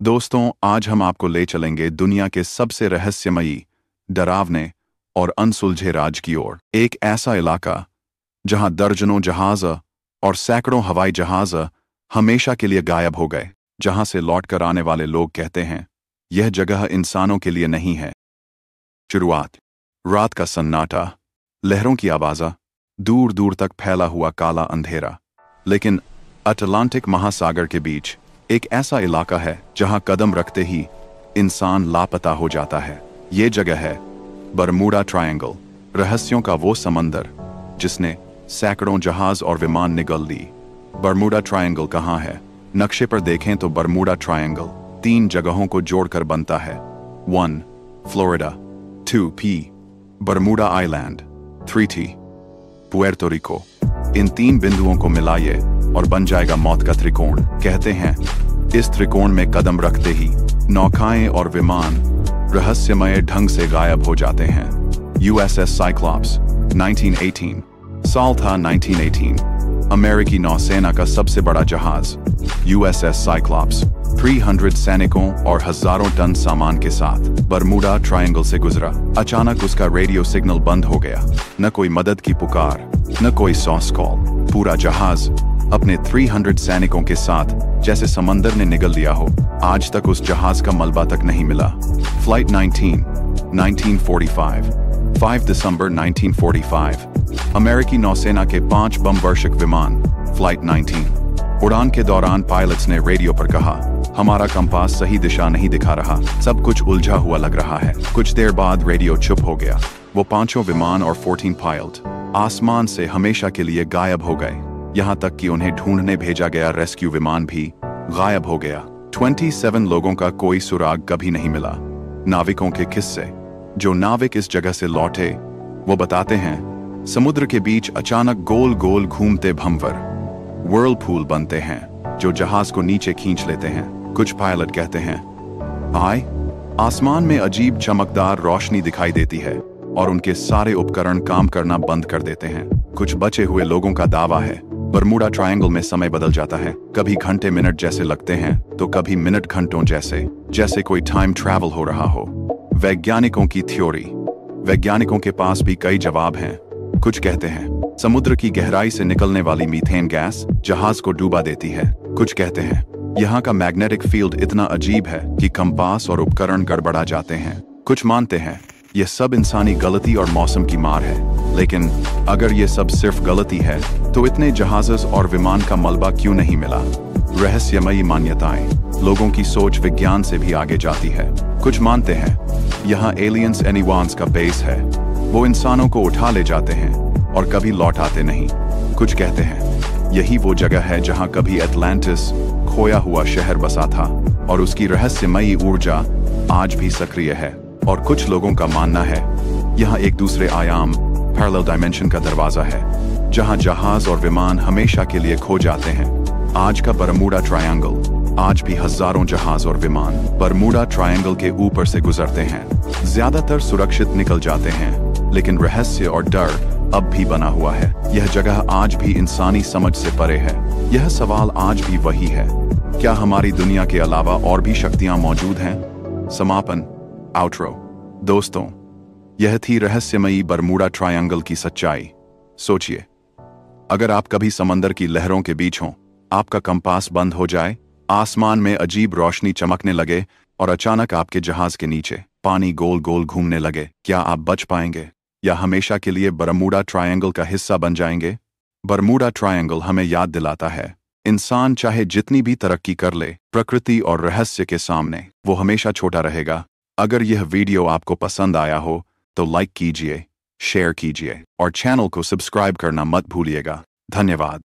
दोस्तों, आज हम आपको ले चलेंगे दुनिया के सबसे रहस्यमयी, डरावने और अनसुलझे राज की ओर। एक ऐसा इलाका जहां दर्जनों जहाज और सैकड़ों हवाई जहाज हमेशा के लिए गायब हो गए, जहां से लौटकर आने वाले लोग कहते हैं यह जगह इंसानों के लिए नहीं है। शुरुआत। रात का सन्नाटा, लहरों की आवाज़, दूर दूर तक फैला हुआ काला अंधेरा। लेकिन अटलांटिक महासागर के बीच एक ऐसा इलाका है जहां कदम रखते ही इंसान लापता हो जाता है। ये जगह है बरमूडा ट्रायंगल, रहस्यों का वो समंदर जिसने सैकड़ों जहाज और विमान निगल ली। बरमूडा ट्रायंगल कहाँ है? नक्शे पर देखें तो बरमूडा ट्रायंगल 3 जगहों को जोड़कर बनता है। 1. Florida, 2. P. Bermuda island, 3. T. Puerto रिको। इन 3 बिंदुओं को मिलाइए और बन जाएगा मौत का त्रिकोण। कहते हैं इस त्रिकोण में कदम रखते ही नौकाएं और विमान रहस्यमय ढंग से गायब हो जाते हैं। USS Cyclops, 1918। साल था 1918। अमेरिकी नौसेना का सबसे बड़ा जहाज USS साइक्लॉप्स 300 सैनिकों और हजारों टन सामान के साथ बरमूडा ट्रायंगल से गुजरा। अचानक उसका रेडियो सिग्नल बंद हो गया। न कोई मदद की पुकार, न कोई सॉस कॉल। पूरा जहाज अपने 300 सैनिकों के साथ जैसे समंदर ने निगल लिया हो। आज तक उस जहाज का मलबा तक नहीं मिला। फ्लाइट 19, 1945, 5 दिसंबर 1945। अमेरिकी नौसेना के 5 बम वर्षक विमान। फ्लाइट 19। उड़ान के दौरान पायलट्स ने रेडियो पर कहा, हमारा कंपास सही दिशा नहीं दिखा रहा, सब कुछ उलझा हुआ लग रहा है। कुछ देर बाद रेडियो चुप हो गया। वो 5 विमान और 14 पायलट आसमान से हमेशा के लिए गायब हो गए। यहाँ तक कि उन्हें ढूंढने भेजा गया रेस्क्यू विमान भी गायब हो गया। 27 लोगों का कोई सुराग कभी नहीं मिला। नाविकों के किस्से। जो नाविक इस जगह से लौटे वो बताते हैं समुद्र के बीच अचानक गोल गोल घूमते भंवर व्हर्लपूल बनते हैं जो जहाज को नीचे खींच लेते हैं। कुछ पायलट कहते हैं आसमान में अजीब चमकदार रोशनी दिखाई देती है और उनके सारे उपकरण काम करना बंद कर देते हैं। कुछ बचे हुए लोगों का दावा है बरमूडा ट्रायंगल में समय बदल जाता है। कभी घंटे मिनट जैसे लगते हैं तो कभी मिनट घंटों जैसे कोई टाइम ट्रैवल हो रहा हो। वैज्ञानिकों की थ्योरी। वैज्ञानिकों के पास भी कई जवाब हैं। कुछ कहते हैं समुद्र की गहराई से निकलने वाली मीथेन गैस जहाज को डूबा देती है। कुछ कहते हैं यहाँ का मैग्नेटिक फील्ड इतना अजीब है कि कंपास और उपकरण गड़बड़ा जाते हैं। कुछ मानते हैं यह सब इंसानी गलती और मौसम की मार है। लेकिन अगर ये सब सिर्फ गलती है तो इतने जहाज़ और विमान का मलबा क्यों नहीं मिला? रहस्यमयी मान्यताएं। लोगों की सोच विज्ञान से भी आगे जाती है। कुछ मानते हैं यहाँ एलियंस एनीवांस का बेस है, वो इंसानों को उठा ले जाते हैं और कभी लौट आते नहीं। कुछ कहते हैं यही वो जगह है जहाँ कभी एटलांटिस खोया हुआ शहर बसा था और उसकी रहस्यमयी ऊर्जा आज भी सक्रिय है। और कुछ लोगों का मानना है यहाँ एक दूसरे आयाम पैरेलल डायमेंशन का दरवाजा है जहां जहाज और विमान हमेशा के लिए खो जाते हैं। आज का बरमूडा ट्रायंगल, आज भी हजारों जहाज और विमान बरमूडा ट्रायंगल के ऊपर से गुजरते हैं। ज्यादातर सुरक्षित निकल जाते हैं, लेकिन रहस्य और डर अब भी बना हुआ है। यह जगह आज भी इंसानी समझ से परे है। यह सवाल आज भी वही है, क्या हमारी दुनिया के अलावा और भी शक्तियां मौजूद हैं? समापन, आउट्रो। दोस्तों, यह थी रहस्यमयी बरमूडा ट्रायंगल की सच्चाई। सोचिए, अगर आप कभी समंदर की लहरों के बीच हों, आपका कंपास बंद हो जाए, आसमान में अजीब रोशनी चमकने लगे और अचानक आपके जहाज के नीचे पानी गोल गोल घूमने लगे, क्या आप बच पाएंगे या हमेशा के लिए बरमूडा ट्रायंगल का हिस्सा बन जाएंगे? बरमूडा ट्रायंगल हमें याद दिलाता है इंसान चाहे जितनी भी तरक्की कर ले, प्रकृति और रहस्य के सामने वो हमेशा छोटा रहेगा। अगर यह वीडियो आपको पसंद आया हो तो लाइक कीजिए, शेयर कीजिए और चैनल को सब्सक्राइब करना मत भूलिएगा। धन्यवाद।